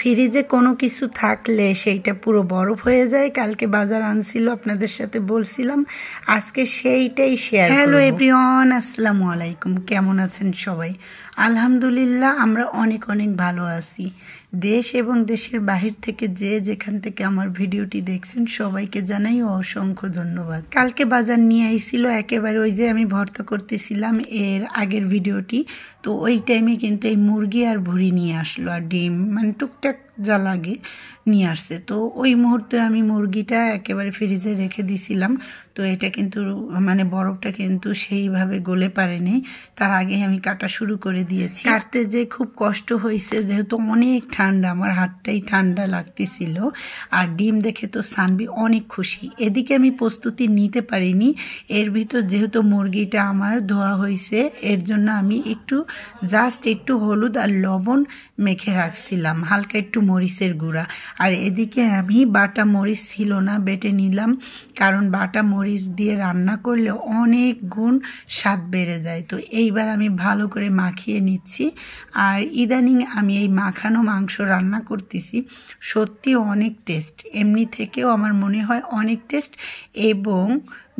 ফ্রিজে কোনো কিছু থাকলে সেইটা পুরো বরফ হয়ে যায়। কালকে বাজার আনছিল, আপনাদের সাথে বলছিলাম, আজকে সেইটাই শেয়ার করব। হ্যালো এভরিওয়ান, আসসালামু আলাইকুম। কেমন আছেন সবাই? আলহামদুলিল্লাহ, আমরা অনেক অনেক ভালো আছি। দেশ এবং দেশের বাহির থেকে যে যেখান থেকে আমার ভিডিওটি দেখছেন সবাইকে জানাই অসংখ্য ধন্যবাদ। কালকে বাজার নিয়ে আইছিল একেবারে ওই যে আমি ভর্তা করতেছিলাম এর আগের ভিডিওটি, তো ওই টাইমে কিন্তু এই মুরগি আর ভুড়ি নিয়ে আসলো আর ডিম, মানে টুকটাক যা লাগে নিয়ে আসছে। তো ওই মুহূর্তে আমি মুরগিটা একেবারে ফ্রিজে রেখে দিছিলাম। তো এটা কিন্তু মানে বরফটা কিন্তু সেইভাবে গলে পারেনি, তার আগে আমি কাটা শুরু করে দিয়েছি। কাটতে যে খুব কষ্ট হয়েছে, যেহেতু অনেক ঠান্ডা, আমার হাতটাই ঠান্ডা লাগতেছিল। আর ডিম দেখে তো সানবি অনেক খুশি। এদিকে আমি প্রস্তুতি নিতে পারিনি, এর ভিতর যেহেতু মুরগিটা আমার ধোয়া হয়েছে এর জন্য আমি জাস্ট একটু হলুদ আর লবণ মেখে রাখছিলাম, হালকা একটু মরিচের গুঁড়া। আর এদিকে আমি বাটা মরিচ ছিল না, বেটে নিলাম, কারণ বাটা মরিচ দিয়ে রান্না করলে অনেক গুণ স্বাদ বেড়ে যায়। তো এইবার আমি ভালো করে মাখিয়ে নিচ্ছি। আর ইদানিং আমি এই মাখানো মাংস রান্না করতেছি, সত্যি অনেক টেস্ট, এমনি থেকেও আমার মনে হয় অনেক টেস্ট এবং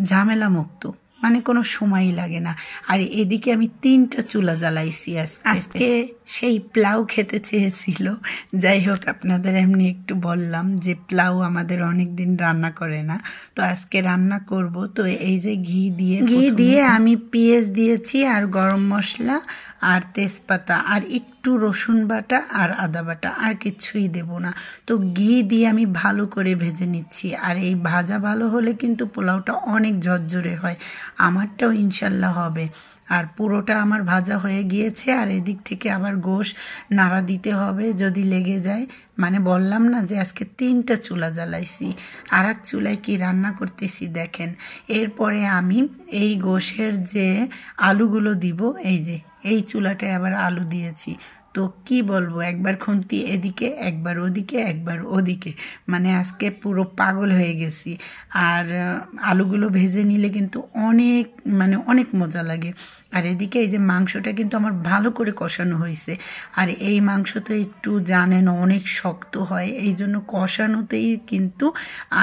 ঝামেলা মুক্ত, মানে কোনো সময়ই লাগে না। আর এদিকে আমি 3টা চুলা জ্বালাইছি আজকে। সেই প্লাউ খেতে চেয়েছিল, যাই হোক আপনাদের এমনি একটু বললাম যে প্লাউ আমাদের অনেক দিন রান্না করে না, তো আজকে রান্না করব। তো এই যে ঘি দিয়ে আমি পেঁয়াজ দিয়েছি আর গরম মশলা আর তেজপাতা আর একটু রসুন বাটা আর আদা বাটা, আর কিছুই দেব না। তো ঘি দিয়ে আমি ভালো করে ভেজে নিচ্ছি। আর এই ভাজা ভালো হলে কিন্তু পোলাওটা অনেক ঝরঝরে হয়, আমারটাও ইনশাল্লাহ হবে। আর পুরোটা আমার ভাজা হয়ে গিয়েছে। আর এদিক থেকে আবার গোশ নাড়া দিতে হবে যদি লেগে যায়, মানে বললাম না যে আজকে 3টা চুলা জ্বালাইছি। আর এক চুলায় কি রান্না করতেছি দেখেন। এরপরে আমি এই গোশের যে আলুগুলো দিব, এই যে এই চুলাটায় আবার আলু দিয়েছি। তো কি বলবো, একবার খুন্তি এদিকে, একবার ওদিকে, একবার ওদিকে, মানে আজকে পুরো পাগল হয়ে গেছি। আর আলুগুলো ভেজে নিলে কিন্তু অনেক মজা লাগে। আর এদিকে এই যে মাংসটা কিন্তু আমার ভালো করে কষানো হয়েছে। আর এই মাংস তো একটু জানেন অনেক শক্ত হয়, এই জন্য কষানোতেই কিন্তু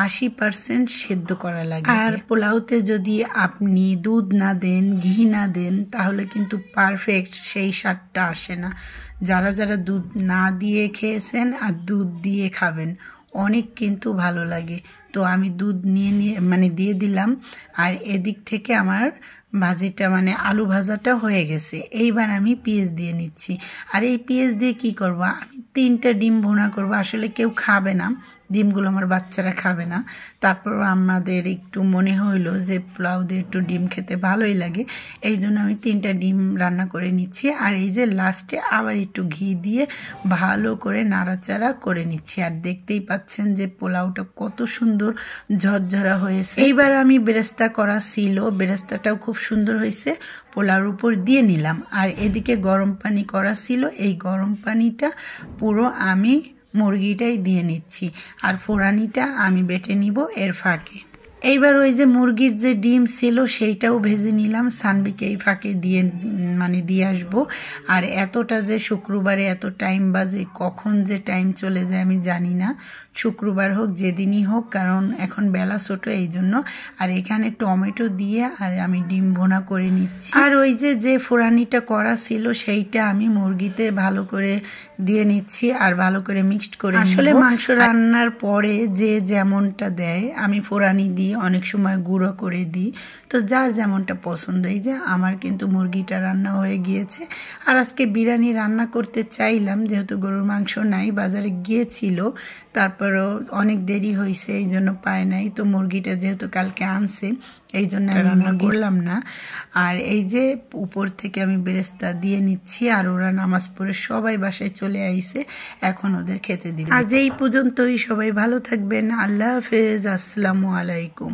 80% সেদ্ধ করা লাগে। আর পোলাওতে যদি আপনি দুধ না দেন, ঘি না দেন, তাহলে কিন্তু পারফেক্ট সেই স্বাদটা আসে না। যারা যারা দুধ না দিয়ে খেয়েছেন আর দুধ দিয়ে খাবেন, অনেক কিন্তু ভালো লাগে। তো আমি দুধ দিয়ে দিলাম। আর এদিক থেকে আমার ভাজিটা মানে আলু ভাজাটা হয়ে গেছে। এইবার আমি পেঁয়াজ দিয়ে নিচ্ছি। আর এই পেঁয়াজ দিয়ে কি করব, আমি 3টা ডিম ভুনা করব। আসলে কেউ খাবে না ডিমগুলো, আমার বাচ্চারা খাবে না। তারপর আমাদের একটু মনে হইলো যে পোলাও দিয়ে একটু ডিম খেতে ভালোই লাগে, এই জন্য আমি 3টা ডিম রান্না করে নিচ্ছি। আর এই যে লাস্টে আবার একটু ঘি দিয়ে ভালো করে নাড়াচাড়া করে নিচ্ছি। আর দেখতেই পাচ্ছেন যে পোলাওটা কত সুন্দর ঝরঝরা হয়েছে। এইবার আমি বেরেস্তা করা ছিল, বেরেস্তাটাও খুব সুন্দর হয়েছে, পোলাওর উপর দিয়ে নিলাম। আর এদিকে গরম পানি করা ছিল, এই গরম পানিটা পুরো আমি মুরগিটাই দিয়ে নিচ্ছি। আর ফোড়ানিটা আমি বেটে নিব এর ফাঁকে। এইবার ওই যে মুরগির যে ডিম ছিল সেইটাও ভেজে নিলাম, সানবিকে এই ফাঁকে দিয়ে আসবো। আর এতটা যে শুক্রবারে এত টাইম বাজে, কখন যে টাইম চলে যায় আমি জানি না। শুক্রবার হোক যেদিনই হোক, কারণ এখন বেলা ছোট এই জন্য। আর এখানে টমেটো দিয়ে আর আমি ডিম ভুনা করে নিচ্ছি। আর ওই যে ফোড়ানিটা করা ছিল সেইটা আমি মুরগিতে ভালো করে দিয়ে নিচ্ছি আর ভালো করে মিক্সড করে। আসলে মাংস রান্নার পরে যে যেমনটা দেয়, আমি ফোড়ানি দিই, অনেক সময় গুঁড়ো করে দিই, তো যার যেমনটা পছন্দ। এই যে আমার কিন্তু মুরগিটা রান্না হয়ে গিয়েছে। আর আজকে বিরিয়ানি রান্না করতে চাইলাম, যেহেতু গরুর মাংস নাই, বাজারে গিয়েছিল, তারপরও অনেক দেরি হয়েছে এই জন্য পায় নাই। তো মুরগিটা যেহেতু কালকে আনছে এই জন্য রান্না করলাম না। আর এই যে উপর থেকে আমি বেরেস্তা দিয়ে নিচ্ছি। আর ওরা নামাজ পড়ে সবাই বাসায় চলে আইছে, এখন ওদের খেতে দিই। আজ এই পর্যন্তই, সবাই ভালো থাকবেন, আল্লাহ হাফেজ, আসসালামু আলাইকুম।